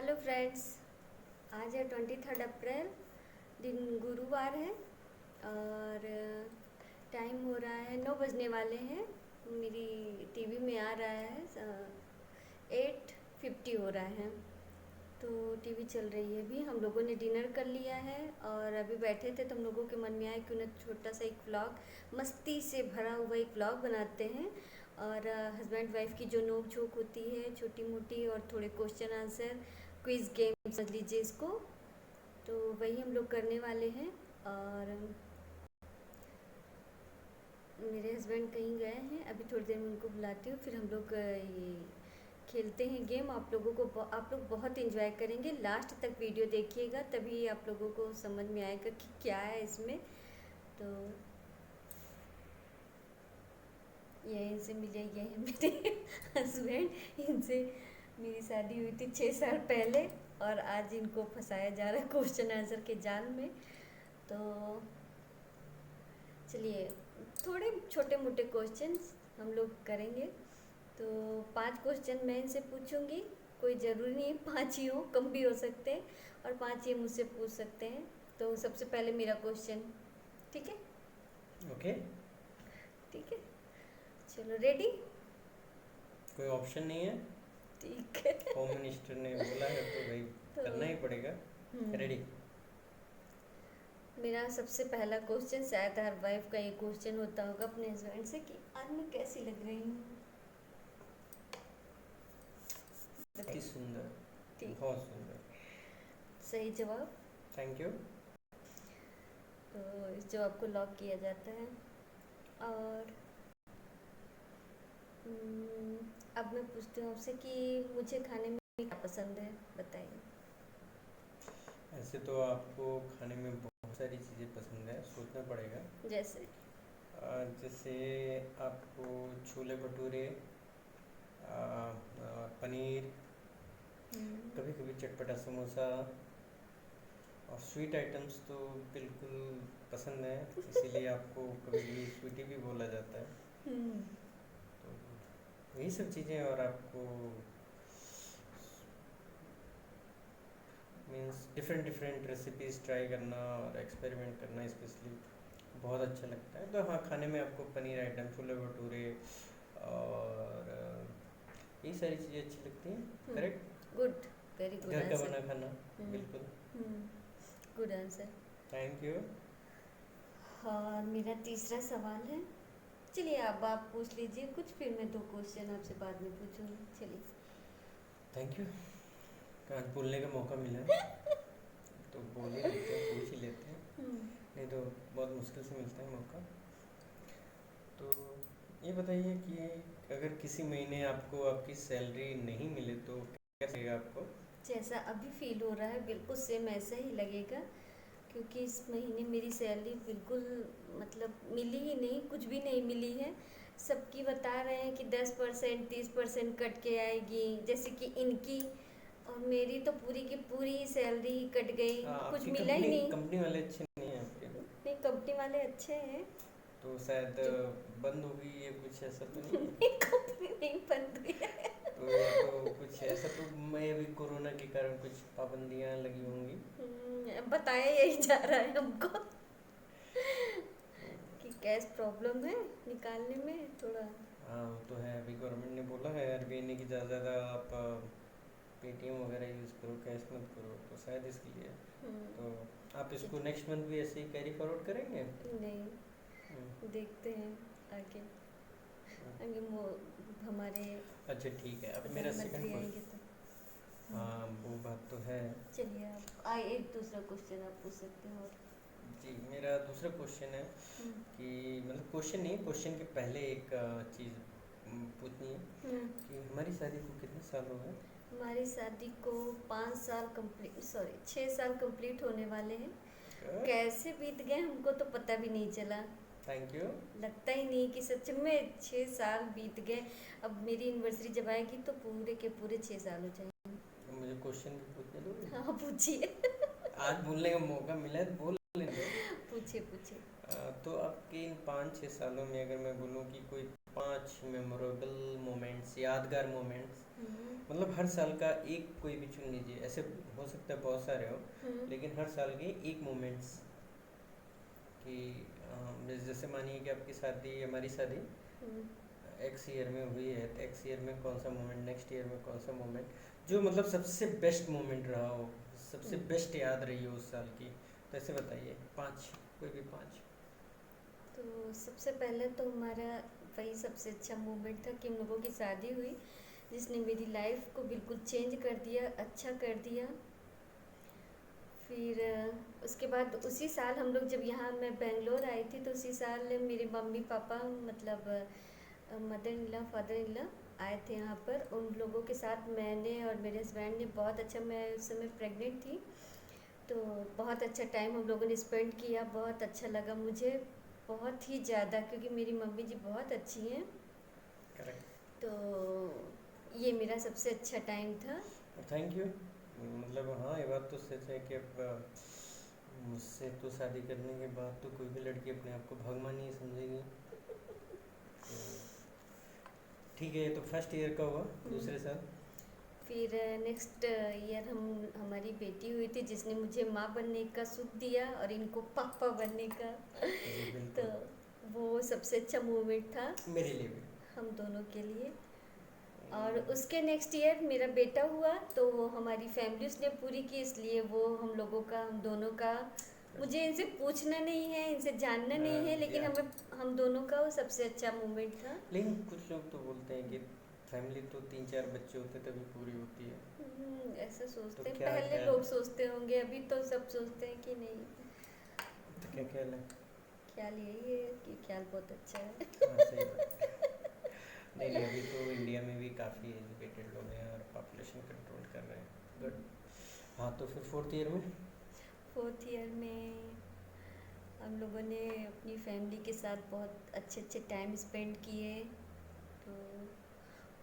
Hello friends. आज है 23 अप्रैल, दिन गुरुवार है और टाइम हो रहा है 9 बजने वाले हैं। मेरी टीवी में आ रहा है 8:50 हो रहा है। तो टीवी चल रही है। अभी हम लोगों ने डिनर कर लिया है और अभी बैठे थे तो हम लोगों के मन में आया क्यों ना छोटा सा एक व्लॉग, मस्ती से भरा हुआ एक व्लॉग बनाते हैं। और हस्बैंड वाइफ की जो नोक झोंक होती है छोटी मोटी, और थोड़े क्वेश्चन आंसर, क्विज गेम समझ लीजिए इसको। तो वही हम लोग करने वाले हैं। और मेरे हस्बैंड कहीं गए हैं, अभी थोड़ी देर में उनको बुलाती हूँ, फिर हम लोग ये खेलते हैं गेम। आप लोग बहुत इन्जॉय करेंगे। लास्ट तक वीडियो देखिएगा तभी आप लोगों को समझ में आएगा कि क्या है इसमें। तो ये इनसे मिले, ये है मेरे हस्बैंड। इनसे मेरी शादी हुई थी 6 साल पहले और आज इनको फंसाया जा रहा है क्वेश्चन आंसर के जाल में। तो चलिए, थोड़े छोटे मोटे क्वेश्चंस हम लोग करेंगे। तो 5 क्वेश्चन मैं इनसे पूछूंगी। कोई ज़रूरी नहीं 5 ही हो, कम भी हो सकते हैं, और 5 ये मुझसे पूछ सकते हैं। तो सबसे पहले मेरा क्वेश्चन, ठीक है? ओके। ठीक है, चलो रेडी? कोई ऑप्शन नहीं है। ठीक है। होम मिनिस्टर ने बोला है तो भाई तो करना ही पड़ेगा। रेडी। मेरा सबसे पहला क्वेश्चन, शायद हर वाइफ का ये क्वेश्चन होता होगा अपने हस्बैंड से कि आज मैं कैसी लग रही हूँ, अति बताइए। सुंदर। ठीक, बहुत सुंदर। सही जवाब। Thank you. तो इस जवाब को लॉक किया जाता है। और अब मैं पूछती हूँ आपसे कि मुझे खाने में क्या पसंद है, बताइए। ऐसे तो आपको खाने में बहुत सारी चीज़ें पसंद है, सोचना पड़ेगा। जैसे जैसे आपको छोले भटूरे, पनीर, कभी कभी चटपटा समोसा, और स्वीट आइटम्स तो बिल्कुल पसंद है, इसीलिए आपको कभी कभी स्वीटी भी बोला जाता है। हम्म, तो यही सब चीज़ें, और आपको means different different recipes try करना और एक्सपेरिमेंट करना स्पेशली बहुत अच्छा लगता है। तो हाँ, खाने में आपको पनीर आइटम, छोले भटूरे और यही सारी चीज़ें अच्छी लगती हैं। करेक्ट। गुड, वेरी गुड घर का आंसर। बना खाना। बिल्कुल। Good answer. Thank you. और मेरा तीसरा सवाल है, चलिए अब आप पूछ लीजिए कुछ, फिर मैं 2 क्वेश्चन आपसे बाद में पूछूंगी। चलिए। Thank you. आज बोलने का मौका मिला है तो बोल ही लेते हैं, पूछ ही लेते हैं, नहीं तो बहुत मुश्किल से मिलता है मौका। तो ये बताइए कि अगर किसी महीने आपको आपकी सैलरी नहीं मिले तो कैसा लगेगा आपको? जैसा अभी फील हो रहा है बिल्कुल सेम ऐसा ही लगेगा, क्योंकि इस महीने मेरी सैलरी बिल्कुल, मतलब मिली ही नहीं, कुछ भी नहीं मिली है। सबकी बता रहे हैं कि 10% 30% कट के आएगी, जैसे कि इनकी, और मेरी तो पूरी की पूरी सैलरी कट गई, कुछ आपकी मिला ही कंपनी नहीं। कंपनी वाले अच्छे नहीं हैं आपके? नहीं, कंपनी वाले अच्छे हैं। तो शायद जो बंद होगी, ये कुछ ऐसा तो नहीं है? कंपनी नहीं बन रही है। तो या तो कुछ ऐसा तो, मैं अभी कोरोना के कारण कुछ पाबंदियां लगी होंगी। बताया यही जा रहा है हमको कि कैश प्रॉब्लम है, निकालने में थोड़ा। हाँ वो तो है, अभी गवर्नमेंट ने बोला है आरबीआई ने कि ज़्यादा ज़्यादा आप पेटीएम वगैरह यूज़ करो, कैश मत करो, तो शायद इसके लिए। तो आप इसको नेक्स्ट मंथ भी ऐसे ही कैरी फॉरवर्ड करेंगे? नहीं, हम्म, देखते हैं आगे। हम्म। आगे वो हमारे अच्छा ठीक है, अब मेरा सेकंड प्रधानमंत्री आएंगे क्वेश्चन। तो। हाँ वो बात तो है। चलिए आप एक दूसरा क्वेश्चन आप पूछ सकते हो। और जी, मेरा दूसरा क्वेश्चन है कि मतलब क्वेश्चन नहीं, क्वेश्चन के पहले एक चीज़ पूछनी है कि हमारी शादी को कितने साल हो गए? हमारी शादी को 5 साल कंप्लीट, सॉरी 6 साल कंप्लीट होने वाले हैं। कैसे बीत गए हमको तो पता भी नहीं चला। Thank you. लगता ही नहीं कि सच में 6 साल बीत गए। अब मेरी एनिवर्सरी जब आएगी तो पूरे के पूरे 6 साल हो जाएंगे। मुझे क्वेश्चन भी पूछने दोगे? हाँ पूछिए। आज बोलने का मौका मिला है तो बोल लेने दो। पूछिए पूछिए। तो आपके इन 5-6 सालों में अगर मैं बोलूँ कि कोई 5 मेमोरेबल मोमेंट्स, यादगार मोमेंट्स, मतलब हर साल का एक कोई भी चुन लीजिए, ऐसे हो सकता है बहुत सारे हो, लेकिन हर साल के एक मोमेंट्स कि जैसे मानिए कि आपकी शादी, हमारी शादी एक्स ईयर में हुई है, तो एक्स ईयर में कौन सा मोमेंट, नेक्स्ट ईयर में कौन सा मोमेंट जो मतलब सबसे बेस्ट मोमेंट रहा हो, सबसे बेस्ट याद रही हो उस साल की, तो ऐसे बताइए 5, कोई भी 5। तो सबसे पहले तो हमारा वही सबसे अच्छा मोमेंट था कि हम लोगों की शादी हुई, जिसने मेरी लाइफ को बिल्कुल चेंज कर दिया, अच्छा कर दिया। फिर उसके बाद उसी साल हम लोग जब यहाँ मैं बेंगलोर आई थी, तो उसी साल मेरे मम्मी पापा मतलब mother in law father in law आए थे यहाँ पर। उन लोगों के साथ मैंने और मेरे हस्बैंड ने बहुत अच्छा, मैं उस समय प्रेग्नेंट थी, तो बहुत अच्छा टाइम हम लोगों ने स्पेंड किया। बहुत अच्छा लगा मुझे, बहुत ही ज़्यादा, क्योंकि मेरी मम्मी जी बहुत अच्छी हैं। करेक्ट। तो ये मेरा सबसे अच्छा टाइम था। Thank you. मतलब हाँ, ये बात तो सच है कि अब मुझसे तो शादी करने के बाद तो कोई भी लड़की अपने आप को भगवान ही समझेगी। तो ठीक है, ये तो फर्स्ट ईयर का हुआ। दूसरे साल फिर नेक्स्ट ईयर हमारी बेटी हुई थी, जिसने मुझे माँ बनने का सुख दिया और इनको पापा बनने का। जी तो बिल्कुल, वो सबसे अच्छा मोमेंट था मेरे लिए भी। हम दोनों के लिए। और उसके नेक्स्ट ईयर मेरा बेटा हुआ, तो वो हमारी फैमिली उसने पूरी की, इसलिए वो हम लोगों का, हम दोनों का, मुझे इनसे पूछना नहीं है, इनसे जानना नहीं है, लेकिन या हमें हम दोनों का वो सबसे अच्छा मोमेंट था। लेकिन कुछ लोग तो बोलते हैं कि फैमिली तो 3-4 बच्चे होते तभी पूरी होती है। ऐसा तो सोचते हैं, क्या पहले ख्याल लोग है? सोचते होंगे, अभी तो सब सोचते हैं कि नहीं। तो क्या ख्याल है? ख्याल यही है कि ख्याल बहुत अच्छा है। हाँ सही बात। नहीं नहीं, अभी तो इंडिया में भी काफ़ी एजुकेटेड लोग हैं और पॉपुलेशन कंट्रोल कर रहे हैं, गुड। हाँ, तो फिर फोर्थ ईयर में फोर्थ ईयर में हम लोगों ने अपनी फैमिली के साथ बहुत अच्छे अच्छे टाइम स्पेंड किए। तो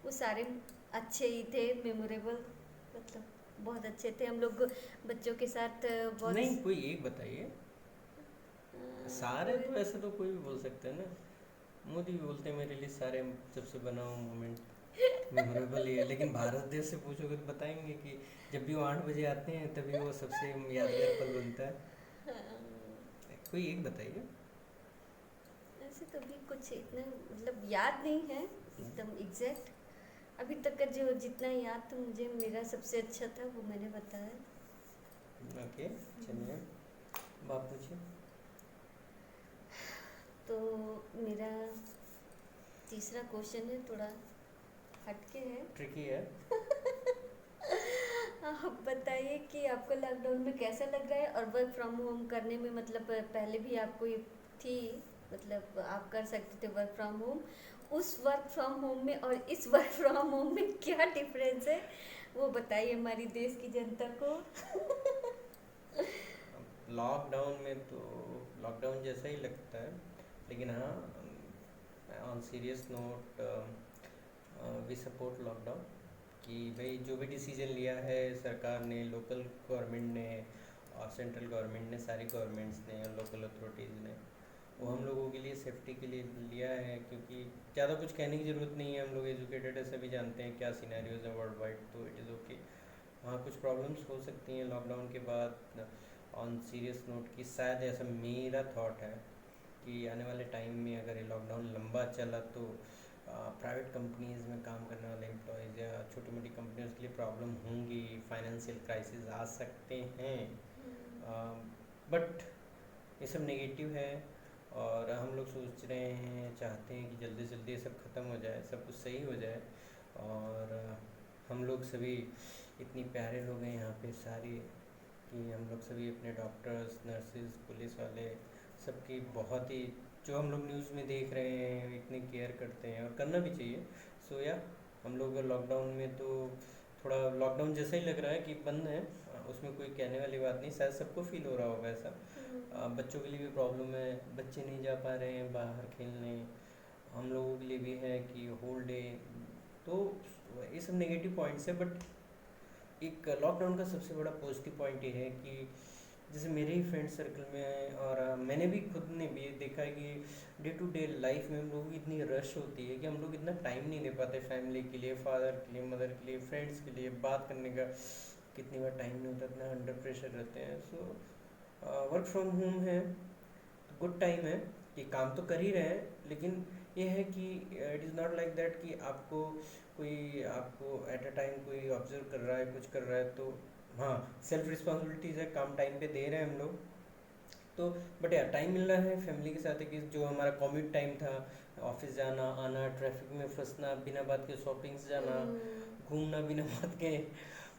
वो सारे अच्छे ही थे, मेमोरेबल, मतलब बहुत अच्छे थे। हम लोग बच्चों के साथ बहुत नहीं, कोई एक बताइए। सारे कोई तो ऐसे तो कोई भी बोल सकते हैं ना। मोदी भी बोलते हैं मेरे लिए सारे सबसे बनाओ मोमेंट मेमोरेबल ही है, लेकिन भारत देश से पूछोगे तो बताएंगे कि जब भी वो 8 बजे आते हैं तभी वो सबसे यादगार पल बनता है। कोई एक बताइए। ऐसे तो भी कुछ इतना मतलब याद नहीं है एकदम एग्जैक्ट। अभी तक का जो जितना याद था मुझे, मेरा सबसे अच्छा था वो मैंने बताया। ओके, चलिए, बात पूछिए। तो मेरा तीसरा क्वेश्चन है, थोड़ा हटके है। ट्रिकी है। आप बताइए कि आपको लॉकडाउन में कैसा लग रहा है, और वर्क फ्रॉम होम करने में, मतलब पहले भी आपको ये थी, मतलब आप कर सकते थे वर्क फ्रॉम होम, उस वर्क फ्रॉम होम में और इस वर्क फ्रॉम होम में क्या डिफरेंस है, वो बताइए हमारी देश की जनता को। लॉकडाउन में तो लॉकडाउन जैसा ही लगता है, लेकिन हाँ, on serious note we support lockdown. कि भाई जो भी डिसीजन लिया है सरकार ने, लोकल गवर्नमेंट ने और सेंट्रल गवर्नमेंट ने, सारी गवर्नमेंट्स ने और लोकल अथॉरिटीज़ ने, वो हम लोगों के लिए सेफ्टी के लिए लिया है। क्योंकि ज़्यादा कुछ कहने की ज़रूरत नहीं है, हम लोग एजुकेटेड है, सभी जानते हैं क्या सिनेरियोज है वर्ल्ड वाइड, तो इट इज़ ओके। हाँ, कुछ प्रॉब्लम्स हो सकती हैं लॉकडाउन के बाद। ऑन सीरियस नोट कि शायद ऐसा मेरा थॉट है कि आने वाले टाइम में अगर ये लॉकडाउन लंबा चला तो प्राइवेट कंपनीज़ में काम करने वाले एम्प्लॉयज़ या छोटी मोटी कंपनियों के लिए प्रॉब्लम होंगी, फाइनेंशियल क्राइसिस आ सकते हैं। बट ये सब नेगेटिव है, और हम लोग सोच रहे हैं, चाहते हैं कि जल्दी से जल्दी ये सब ख़त्म हो जाए, सब कुछ सही हो जाए। और हम लोग सभी इतनी प्यारे लोग हैं यहाँ पे सारे, कि हम लोग सभी अपने डॉक्टर्स, नर्सेज, पुलिस वाले, सबकी बहुत ही, जो हम लोग न्यूज़ में देख रहे हैं, इतनी केयर करते हैं और करना भी चाहिए। सो या हम लोग लॉकडाउन में तो थोड़ा लॉकडाउन जैसा ही लग रहा है कि बंद है, उसमें कोई कहने वाली बात नहीं, शायद सबको फील हो रहा होगा ऐसा। बच्चों के लिए भी प्रॉब्लम है, बच्चे नहीं जा पा रहे हैं बाहर खेलने, हम लोगों के लिए भी है कि होल डे, तो ये सब नेगेटिव पॉइंट्स है। बट एक लॉकडाउन का सबसे बड़ा पॉजिटिव पॉइंट ये है कि जैसे मेरे ही फ्रेंड सर्कल में है, और मैंने भी खुद ने भी देखा है कि डे टू डे लाइफ में हम लोगों की इतनी रश होती है कि हम लोग इतना टाइम नहीं दे पाते फैमिली के लिए, फादर के लिए, मदर के लिए, फ्रेंड्स के लिए बात करने का कितनी बार टाइम नहीं होता, इतना अंडर प्रेशर रहते हैं। सो वर्क फ्रॉम होम है तो गुड टाइम है कि काम तो कर ही रहे हैं, लेकिन ये है कि it is not like that कि आपको एट अ टाइम कोई ऑब्जर्व कर रहा है, कुछ कर रहा है। तो हाँ, सेल्फ रिस्पॉन्सिबिलिटीज़ है, काम टाइम पे दे रहे हैं हम लोग तो। बट यार टाइम मिल रहा है फैमिली के साथ है कि जो हमारा कॉम्यूट टाइम था, ऑफिस जाना आना, ट्रैफिक में फंसना, बिना बात के शॉपिंग्स जाना, घूमना बिना बात के,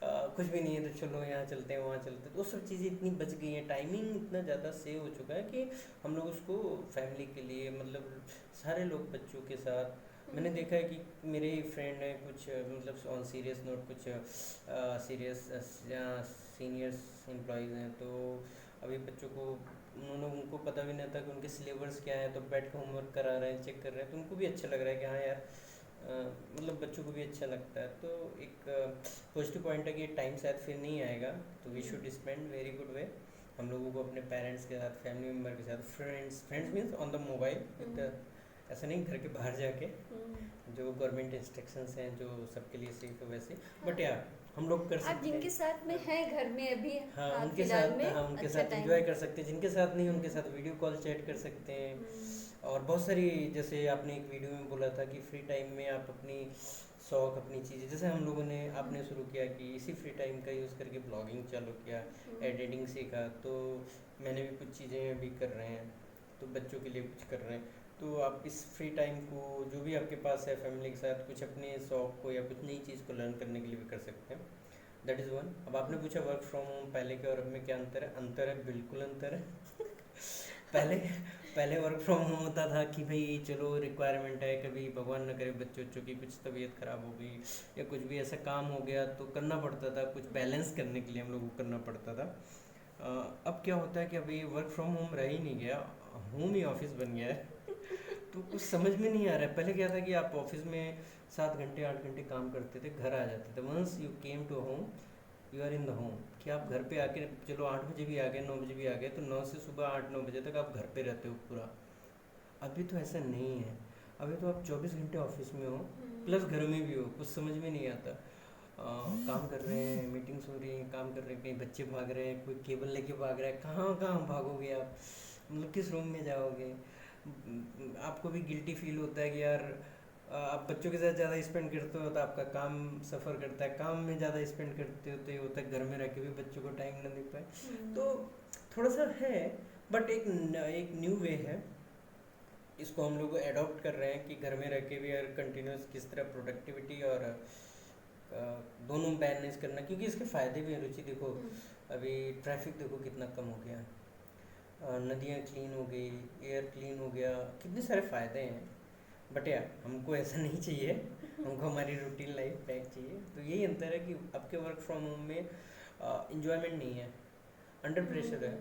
कुछ भी नहीं है तो चलो यहाँ चलते हैं वहाँ चलते हैं, तो वो सब चीज़ें इतनी बच गई हैं, टाइमिंग इतना ज़्यादा सेव हो चुका है कि हम लोग उसको फैमिली के लिए, मतलब सारे लोग बच्चों के साथ, मैंने देखा है कि मेरे ही फ्रेंड हैं कुछ, मतलब ऑन सीरियस नोट, कुछ सीरियस सीनियर्स एम्प्लॉयज़ हैं, तो अभी बच्चों को उनको पता भी नहीं था कि उनके सिलेबस क्या है, तो बैठ के होमवर्क करा रहे हैं, चेक कर रहे हैं, तो उनको भी अच्छा लग रहा है कि हाँ यार, मतलब बच्चों को भी अच्छा लगता है। तो एक पॉजिटिव पॉइंट है कि टाइम शायद फिर नहीं आएगा, तो we should spend very good way हम लोगों को अपने पेरेंट्स के साथ, फैमिली मेम्बर के साथ, friends means on the mobile with, ऐसा नहीं घर के बाहर जाके, जो गवर्नमेंट इंस्ट्रक्शंस हैं जो सबके लिए सेफ है वैसे, बट यार हम लोग कर आप सकते जिनके हैं। साथ में हैं घर में अभी, हाँ हाँ, उनके फिलहाल साथ, में हाँ उनके अच्छा साथ टाइम। एंजॉय कर सकते हैं, जिनके साथ नहीं उनके साथ वीडियो कॉल चैट कर सकते हैं। और बहुत सारी, जैसे आपने एक वीडियो में बोला था कि फ्री टाइम में आप अपनी शौक, अपनी चीज़ें, जैसे हम लोगों ने, आपने शुरू किया कि इसी फ्री टाइम का यूज़ करके ब्लॉगिंग चालू किया, एडिटिंग सीखा, तो मैंने भी कुछ चीज़ें अभी कर रहे हैं, तो बच्चों के लिए कुछ कर रहे हैं। तो आप इस फ्री टाइम को जो भी आपके पास है फैमिली के साथ, कुछ अपने शौक को या कुछ नई चीज़ को लर्न करने के लिए भी कर सकते हैं। That is one. अब आपने पूछा वर्क फ्रॉम होम पहले के और अब में क्या अंतर है, अंतर है, बिल्कुल अंतर है। पहले पहले वर्क फ्रॉम होम होता था कि भाई चलो रिक्वायरमेंट है, कभी भगवान न करे बच्चों बच्चों की कुछ तबीयत ख़राब हो गई या कुछ भी ऐसा काम हो गया तो करना पड़ता था, कुछ बैलेंस करने के लिए हम लोग को करना पड़ता था। अब क्या होता है कि अभी वर्क फ्रॉम होम रह ही नहीं गया, होम ही ऑफिस बन गया है। तो कुछ समझ में नहीं आ रहा है। पहले क्या था कि आप ऑफिस में 7 घंटे 8 घंटे काम करते थे, घर आ जाते थे, once you came to home you are in the home, कि आप घर पे आके, चलो 8 बजे भी आ गए, 9 बजे भी आ गए, तो 9 से सुबह 8 9 बजे तक आप घर पे रहते हो पूरा। अभी तो ऐसा नहीं है, अभी तो आप 24 घंटे ऑफिस में हो, प्लस घर में भी हो, कुछ समझ में नहीं आता। काम कर रहे हैं, मीटिंग्स हो रही हैं, काम कर रहे हैं, कहीं बच्चे भाग रहे हैं, कोई केबल लेके भाग रहा है, कहाँ कहाँ भागोगे आप, मतलब किस रूम में जाओगे। आपको भी गिल्टी फील होता है कि यार आप बच्चों के साथ ज़्यादा स्पेंड करते हो तो आपका काम सफ़र करता है, काम में ज़्यादा स्पेंड करते हो तो ये होता है घर में रह के भी बच्चों को टाइम ना दे पाए। तो थोड़ा सा है, बट एक न्यू वे है, इसको हम लोग एडॉप्ट कर रहे हैं कि घर में रह के भी यार कंटिन्यूस किस तरह प्रोडक्टिविटी और दोनों बैलेंस करना, क्योंकि इसके फ़ायदे भी हैं। रुचि देखो, अभी ट्रैफिक देखो कितना कम हो गया, नदियाँ क्लीन हो गई, एयर क्लीन हो गया, कितने सारे फ़ायदे हैं। बट यार हमको ऐसा नहीं चाहिए, हमको हमारी रूटीन लाइफ बैक चाहिए। तो यही अंतर है कि आपके वर्क फ्रॉम होम में इंजॉयमेंट नहीं है, अंडर प्रेशर है,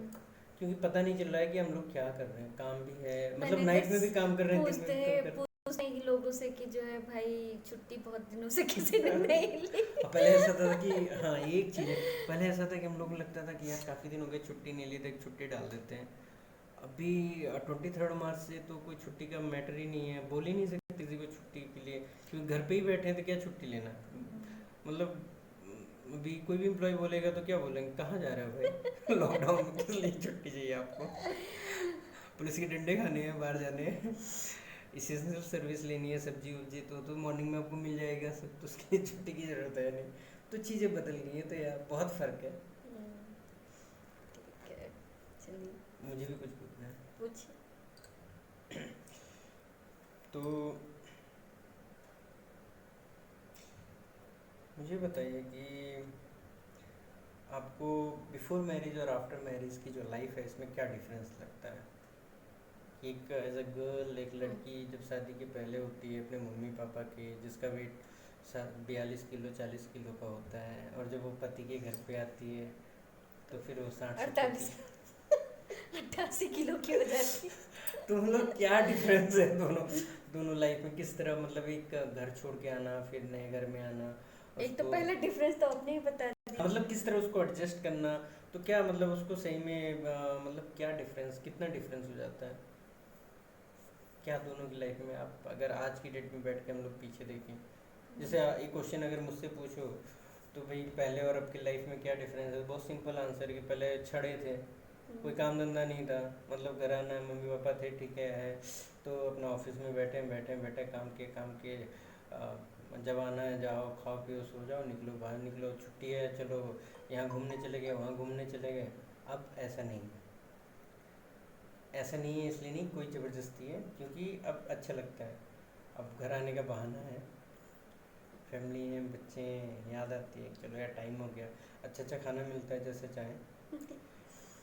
क्योंकि पता नहीं चल रहा है कि हम लोग क्या कर रहे हैं, काम भी है, मतलब मैंने नाइट तो में भी काम कर रहे हैं, दिन में पूछते भी काम हैं कर रहे हैं। पूछते हैं कि लोगों से कि जो है भाई छुट्टी बहुत दिनों से किसी ने नहीं ली। पहले ऐसा था कि हाँ एक चीज़ है, पहले ऐसा था कि हम लोग को लगता था कि यार काफ़ी दिन हो गए छुट्टी नहीं ली, तो एक छुट्टी डाल देते हैं। अभी 23 मार्च से तो कोई छुट्टी का मैटर ही नहीं है, बोल ही नहीं सकते किसी को छुट्टी के लिए, क्योंकि घर पे ही बैठे हैं तो क्या छुट्टी लेना। मतलब अभी कोई भी एम्प्लॉय बोलेगा तो क्या बोलेंगे, कहाँ जा रहे हो भाई लॉकडाउन में किस लिए छुट्टी चाहिए आपको, पुलिस के डंडे खाने हैं, बाहर जाने हैं, इसेंशियल सर्विस लेनी है, सब्जी वब्जी तो मॉर्निंग में आपको मिल जाएगा सब, तो उसके लिए छुट्टी की ज़रूरत है नहीं। तो चीज़ें बदल गई हैं, तो यार बहुत फ़र्क है। ठीक है, चलिए मुझे भी कुछ पूछना है। पूछिए। तो मुझे बताइए कि आपको बिफोर मैरिज और आफ्टर मैरिज की जो लाइफ है इसमें क्या डिफरेंस लगता है। एक एज अ गर्ल, एक लड़की जब शादी के पहले होती है अपने मम्मी पापा के, जिसका वेट 42 किलो 40 किलो का होता है, और जब वो पति के घर पे आती है तो फिर वो 60 70 48 88 किलो की हो जाती है। तो मतलब क्या डिफरेंस है दोनों दोनों लाइफ में, किस तरह, मतलब एक घर छोड़ के आना, फिर नए घर में आना, एक तो उसको पहला डिफरेंस तो आपने ही बता दिया। मतलब किस तरह उसको एडजस्ट करना, तो क्या मतलब उसको सही में मतलब क्या डिफरेंस, कितना डिफरेंस हो जाता है क्या दोनों की लाइफ में? आप अगर आज की डेट में बैठ के हम लोग पीछे देखें, जैसे एक क्वेश्चन अगर मुझसे पूछो तो भाई पहले और अब की लाइफ में क्या डिफरेंस है, बहुत सिंपल आंसर कि पहले छड़े थे, कोई काम धंधा नहीं था, मतलब घर आना, मम्मी पापा थे ठीक है तो अपना ऑफिस में बैठे बैठे बैठे काम के जब आना है जाओ खाओ पियो सो जाओ, निकलो बाहर निकलो, छुट्टी है चलो यहाँ घूमने चले गए वहाँ घूमने चले गए। अब ऐसा नहीं है, ऐसा नहीं है इसलिए नहीं कोई ज़बरदस्ती है, क्योंकि अब अच्छा लगता है, अब घर आने का बहाना है, फैमिली है बच्चे हैं, याद आती है, चलो यार टाइम हो गया, अच्छा अच्छा खाना मिलता है जैसे चाहें,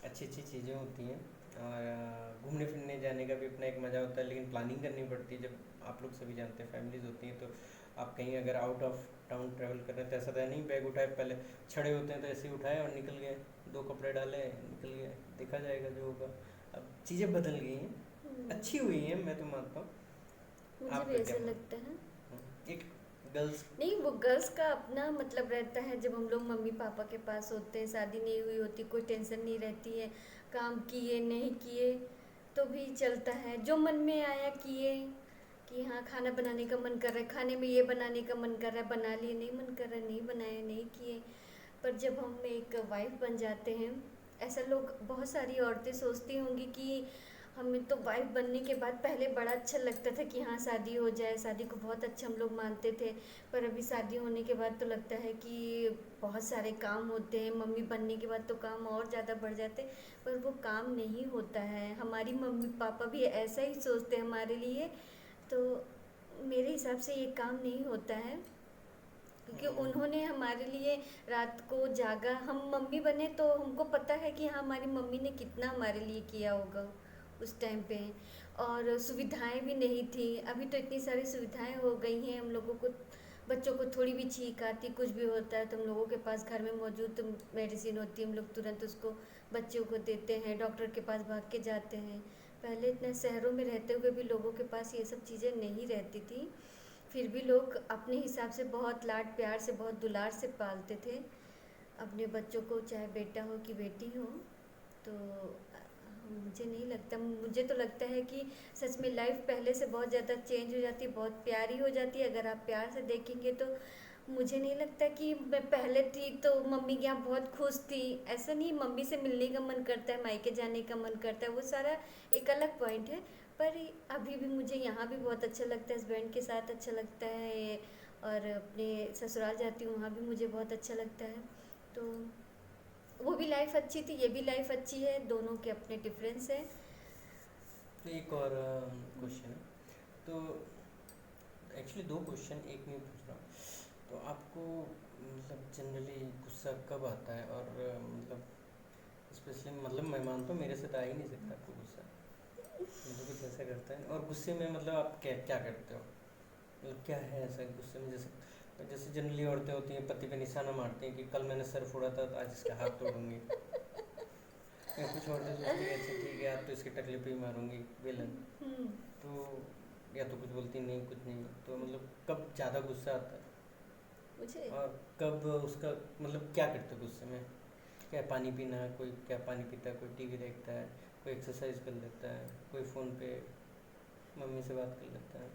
अच्छी अच्छी चीज़ें होती हैं, और घूमने फिरने जाने का भी अपना एक मज़ा होता है, लेकिन प्लानिंग करनी पड़ती है। जब आप लोग सभी जानते हैं फैमिलीज होती हैं तो आप कहीं अगर आउट ऑफ टाउन ट्रैवल कर रहे हैं तो ऐसा तो है नहीं बैग उठाए, पहले छड़े होते हैं तो ऐसे ही उठाए और निकल गए, दो कपड़े डाले निकल गए, देखा जाएगा जो होगा। अब चीज़ें बदल गई हैं, अच्छी हुई हैं मैं तो मानता हूँ। मुझे भी आपका क्या ऐसा मानना लगता है। है? एक गर्ल्स नहीं, वो गर्ल्स का अपना मतलब रहता है, जब हम लोग मम्मी पापा के पास होते हैं, शादी नहीं हुई होती, कोई टेंशन नहीं रहती है, काम किए नहीं किए तो भी चलता है, जो मन में आया किए, कि हाँ खाना बनाने का मन कर रहा है, खाने में ये बनाने का मन कर रहा है बना लिए, नहीं मन कर रहा है नहीं बनाए नहीं किए। पर जब हम एक वाइफ बन जाते हैं, ऐसा लोग बहुत सारी औरतें सोचती होंगी कि हमें तो वाइफ बनने के बाद पहले बड़ा अच्छा लगता था कि हाँ शादी हो जाए, शादी को बहुत अच्छा हम लोग मानते थे, पर अभी शादी होने के बाद तो लगता है कि बहुत सारे काम होते हैं, मम्मी बनने के बाद तो काम और ज़्यादा बढ़ जाते हैं, पर वो काम नहीं होता है। हमारी मम्मी पापा भी ऐसा ही सोचते हैं हमारे लिए, तो मेरे हिसाब से ये काम नहीं होता है, क्योंकि उन्होंने हमारे लिए रात को जागा, हम मम्मी बने तो हमको पता है कि हाँ हमारी मम्मी ने कितना हमारे लिए किया होगा उस टाइम पे। और सुविधाएं भी नहीं थी, अभी तो इतनी सारी सुविधाएं हो गई हैं हम लोगों को, बच्चों को थोड़ी भी छींक आती कुछ भी होता है तो हम लोगों के पास घर में मौजूद तो मेडिसिन होती है, हम लोग तुरंत उसको बच्चों को देते हैं, डॉक्टर के पास भाग के जाते हैं। पहले इतने शहरों में रहते हुए भी लोगों के पास ये सब चीज़ें नहीं रहती थी, फिर भी लोग अपने हिसाब से बहुत लाड प्यार से बहुत दुलार से पालते थे अपने बच्चों को, चाहे बेटा हो कि बेटी हो। तो मुझे नहीं लगता, मुझे तो लगता है कि सच में लाइफ पहले से बहुत ज़्यादा चेंज हो जाती है, बहुत प्यारी हो जाती है अगर आप प्यार से देखेंगे तो। मुझे नहीं लगता कि मैं पहले थी तो मम्मी के यहाँ बहुत खुश थी, ऐसा नहीं, मम्मी से मिलने का मन करता है, मायके जाने का मन करता है, वो सारा एक अलग पॉइंट है। पर अभी भी मुझे यहाँ भी बहुत अच्छा लगता है, हस्बैंड के साथ अच्छा लगता है, और अपने ससुराल जाती हूँ वहाँ भी मुझे बहुत अच्छा लगता है। तो वो भी लाइफ अच्छी थी, ये भी लाइफ अच्छी है, दोनों के अपने डिफरेंस है। तो एक और क्वेश्चन है, तो एक्चुअली दो क्वेश्चन एक में पूछ रहा हूँ, तो आपको मतलब जनरली गुस्सा कब आता है, और मतलब स्पेशली मतलब मैं मानता हूँ मेरे से तो आ ही नहीं सकता आपको गुस्सा, मुझे कुछ ऐसा करता है, और गुस्से में मतलब आप क्या क्या करते हो, मतलब क्या है ऐसा गुस्से में? जैसे जैसे जनरली औरतें होती हैं पति पे निशाना मारती हैं कि कल मैंने सर फोड़ा था तो आज इसका हाथ तोड़ूंगी, या कुछ औरतें सोचती हैं अच्छा ठीक है आज तो इसकी टकले पे ही मारूंगी बेलन, हम्म, तो या तो कुछ बोलती नहीं कुछ नहीं, तो मतलब कब ज़्यादा गुस्सा आता है मुझे और कब उसका मतलब क्या करते हो गुस्से में? क्या पानी पीना, कोई क्या पानी पीता है, कोई टीवी देखता है, कोई एक्सरसाइज कर लेता है, कोई फ़ोन पे मम्मी से बात कर लेता है।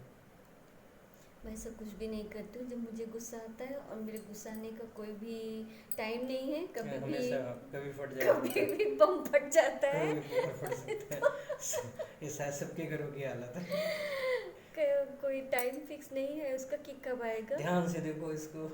मैं ऐसा कुछ भी नहीं करती हूँ जब मुझे गुस्सा आता है, और मेरे गुस्सा आने का कोई भी टाइम नहीं है, कभी भी हमेशा कभी फट जाएगा कभी भी बम फट जाता है। कभी भी ऊपर फट सकता है ये शायद सबके घरों की हालत है। कोई टाइम फिक्स नहीं है उसका कि कब आएगा। ध्यान से देखो इसको।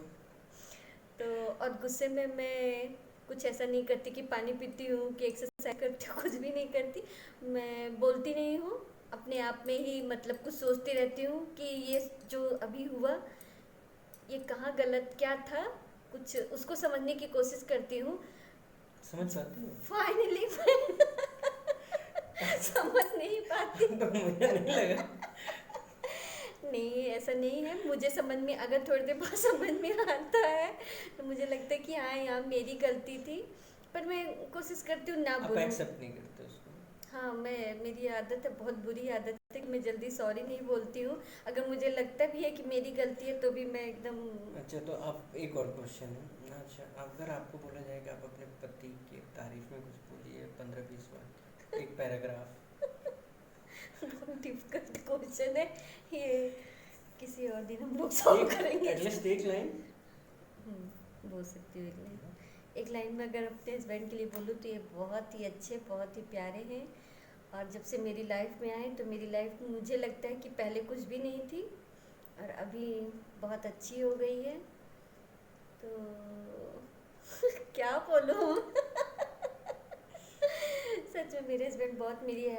तो और गुस्से में मैं कुछ ऐसा नहीं करती कि पानी पीती हूँ कि एक्सरसाइज करती हूँ, कुछ भी नहीं करती। मैं बोलती नहीं हूँ, अपने आप में ही मतलब कुछ सोचती रहती हूँ कि ये जो अभी हुआ ये कहाँ गलत क्या था, कुछ उसको समझने की कोशिश करती हूँ। समझ पाती हो? फाइनली समझ नहीं पाती। तो मुझे नहीं लगा। नहीं ऐसा नहीं है, मुझे समझ में अगर थोड़ी देर बाद समझ में आता है तो मुझे लगता है कि हाँ यहाँ मेरी गलती थी, पर मैं कोशिश करती हूँ ना आप बोलूँ। एक्सेप्ट नहीं करते उसको? हाँ, मैं मेरी आदत है, बहुत बुरी आदत तक मैं जल्दी सॉरी नहीं बोलती हूँ। अगर मुझे लगता भी है कि मेरी गलती है तो भी मैं एकदम अच्छा, तो आप एक और क्वेश्चन है। अच्छा, अगर आपको बोला जाए कि आप अपने पति की तारीफ में कुछ बोलिए 15-20 बार, एक पैराग्राफ। बहुत डिफिकल्ट क्वेश्चन है ये। किसी और दिन हम लोग सॉल्व एक करेंगे एटलीस्ट एक लाइन। बोल सकती हूँ एक लाइन। एक लाइन में अगर अपने हस्बैंड के लिए बोलूँ तो ये बहुत ही अच्छे, बहुत ही प्यारे हैं। और जब से मेरी लाइफ में आए तो मेरी लाइफ में मुझे लगता है कि पहले कुछ भी नहीं थी और अभी बहुत अच्छी हो गई है। तो क्या बोलूँ सच में मेरे हस्बैंड बहुत मेरी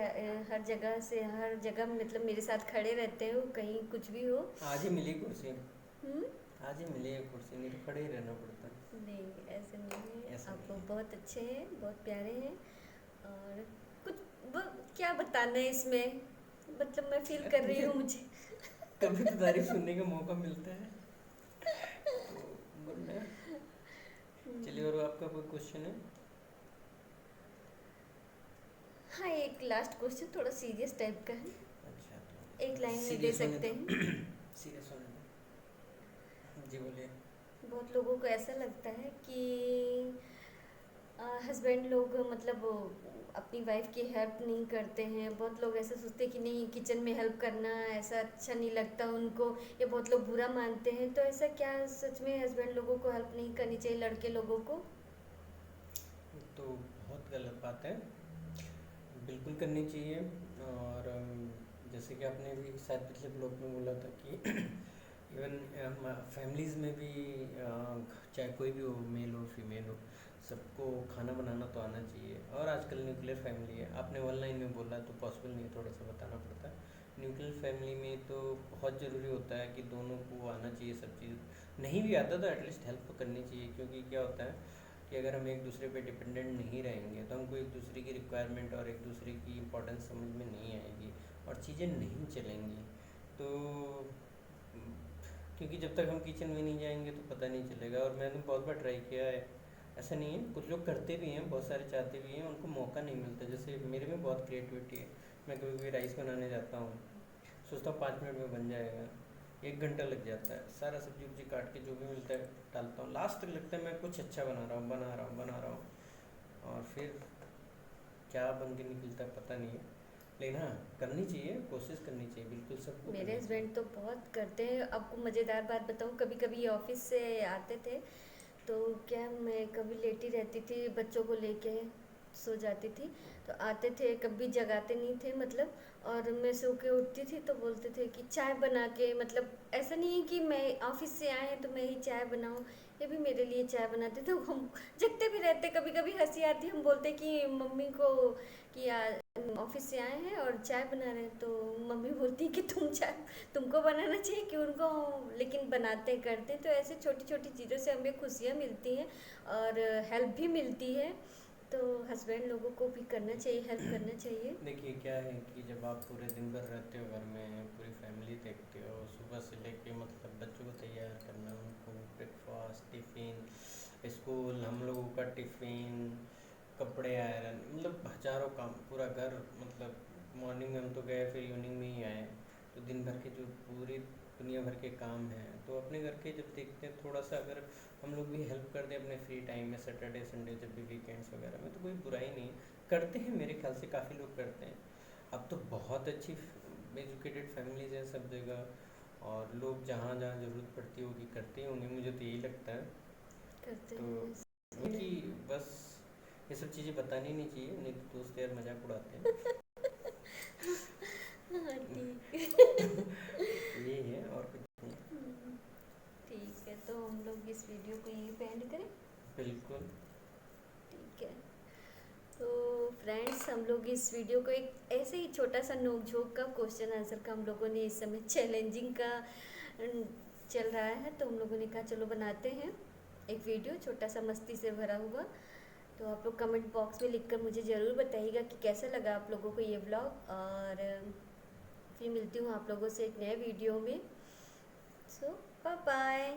हर जगह से हर जगह मतलब मेरे साथ खड़े रहते हो, कहीं कुछ भी हो। आज ही मिली कुर्सी, हम्म। आज ही मिली है कुर्सी, नहीं तो खड़े ही रहना पड़ता। नहीं, ऐसे नहीं है। ऐसा आप नहीं लोग है। बहुत अच्छे हैं, बहुत प्यारे हैं। और कुछ वो क्या बताना है इसमें, मतलब मैं फील कर रही मुझे हूँ मुझे। कभी तो तारीफ सुनने का मौका मिलता है तो गुड है। चलिए, और आपका कोई क्वेश्चन है? हाँ, एक लास्ट क्वेश्चन थोड़ा सीरियस टाइप का है, अच्छा, एक तो लाइन में दे सीरियस होने सकते दो। हैं। सीरियस होने दो, जी बोलिए। बहुत लोगों को ऐसा लगता है कि हस्बैंड लोग मतलब अपनी वाइफ की हेल्प नहीं करते हैं। बहुत लोग ऐसा सोचते हैं कि नहीं, किचन में हेल्प करना ऐसा अच्छा नहीं लगता उनको, या बहुत लोग बुरा मानते हैं। तो ऐसा क्या सच में हस्बैंड लोगों को हेल्प नहीं करनी चाहिए, लड़के लोगों को? तो बहुत गलत बात है, बिल्कुल करनी चाहिए। और जैसे कि आपने भी शायद पिछले ब्लॉग में बोला था कि इवन फैमिलीज़ में भी चाहे कोई भी हो, मेल हो फीमेल हो, सबको खाना बनाना तो आना चाहिए। और आजकल न्यूक्लियर फैमिली है, आपने ऑनलाइन में बोला तो पॉसिबल नहीं, थोड़ा सा बताना पड़ता है। न्यूक्लियर फैमिली में तो बहुत ज़रूरी होता है कि दोनों को आना चाहिए सब चीज़। नहीं भी आता तो एटलीस्ट हेल्प तो करनी चाहिए, क्योंकि क्या होता है कि अगर हम एक दूसरे पे डिपेंडेंट नहीं रहेंगे तो हमको एक दूसरे की रिक्वायरमेंट और एक दूसरे की इम्पोर्टेंस समझ में नहीं आएगी और चीज़ें नहीं चलेंगी। तो क्योंकि जब तक हम किचन में नहीं जाएंगे तो पता नहीं चलेगा। और मैंने बहुत बार ट्राई किया है, ऐसा नहीं है, कुछ लोग करते भी हैं, बहुत सारे चाहते भी हैं, उनको मौका नहीं मिलता। जैसे मेरे में बहुत क्रिएटिविटी है, मैं कभी कभी राइस बनाने जाता हूँ, सोचता हूँ 5 मिनट में बन जाएगा, 1 घंटा लग जाता है, सारा सब्जी उब्जी काट के जो भी मिलता है डालता हूँ, लास्ट तक लगता है मैं कुछ अच्छा बना रहा हूँ बना रहा हूँ बना रहा हूँ, और फिर क्या बन के निकलता है पता नहीं है। लेकिन हाँ, करनी चाहिए, कोशिश करनी चाहिए, बिल्कुल सबको मेरे करनी चाहिए। हस्बैंड तो बहुत करते हैं। आपको मज़ेदार बात बताऊँ, कभी कभी ऑफिस से आते थे तो क्या, मैं कभी लेटी रहती थी बच्चों को लेके, सो जाती थी। तो आते थे, कभी जगाते नहीं थे मतलब। और मैं सो के उठती थी तो बोलते थे कि चाय बना के, मतलब ऐसा नहीं है कि मैं ऑफिस से आए हैं तो मैं ही चाय बनाऊं, ये भी मेरे लिए चाय बनाते। तो हम जगते भी रहते, कभी कभी हंसी आती, हम बोलते कि मम्मी को कि ऑफिस से आए हैं और चाय बना रहे हैं। तो मम्मी बोलती कि तुम चाय तुमको बनाना चाहिए कि उनको, लेकिन बनाते करते। तो ऐसे छोटी छोटी चीज़ों से हमें खुशियाँ मिलती हैं और हेल्प भी मिलती है। तो हस्बैंड लोगों को भी करना चाहिए, हेल्प करना चाहिए। देखिए क्या है कि जब आप पूरे दिन भर रहते हो घर में, पूरी फैमिली देखते हो, सुबह से लेके मतलब बच्चों को तैयार करना, उनको ब्रेकफास्ट, टिफ़िन, स्कूल, हम लोगों का टिफ़िन, कपड़े आयरन, मतलब हज़ारों काम, पूरा घर, मतलब मॉर्निंग में हम तो गए फिर इवनिंग में ही आए, तो दिन भर के जो पूरी दुनिया भर के काम हैं, तो अपने घर के जब देखते हैं थोड़ा सा अगर हम लोग भी हेल्प कर दें अपने फ्री टाइम में, सैटरडे संडे जब भी वीकेंड्स वगैरह में, तो कोई बुराई नहीं है। करते हैं, मेरे ख्याल से काफ़ी लोग करते हैं। अब तो बहुत अच्छी एजुकेटेड फैमिलीज हैं सब जगह, और लोग जहाँ जहाँ ज़रूरत पड़ती होगी करते ही होंगे, मुझे तो यही लगता है। करते तो हैं कि बस ये सब चीज़ें बतानी नहीं चाहिए, नहीं तो दोस्त यार मजाक उड़ाते हैं। हाँ ठीक है। यही है और कुछ नहीं। ठीक है, तो हम लोग इस वीडियो को यहीं पे एंड करें। बिल्कुल। ठीक है, तो फ्रेंड्स, हम लोग इस वीडियो को एक ऐसे ही छोटा सा नोक झोंक का क्वेश्चन आंसर का हम लोगों ने इस समय चैलेंजिंग का चल रहा है, तो हम लोगों ने कहा चलो बनाते हैं एक वीडियो छोटा सा मस्ती से भरा हुआ। तो आप लोग कमेंट बॉक्स में लिखकर मुझे ज़रूर बताइएगा कि कैसा लगा आप लोगों को ये व्लॉग। और फिर मिलती हूँ आप लोगों से एक नए वीडियो में। सो बाय बाय।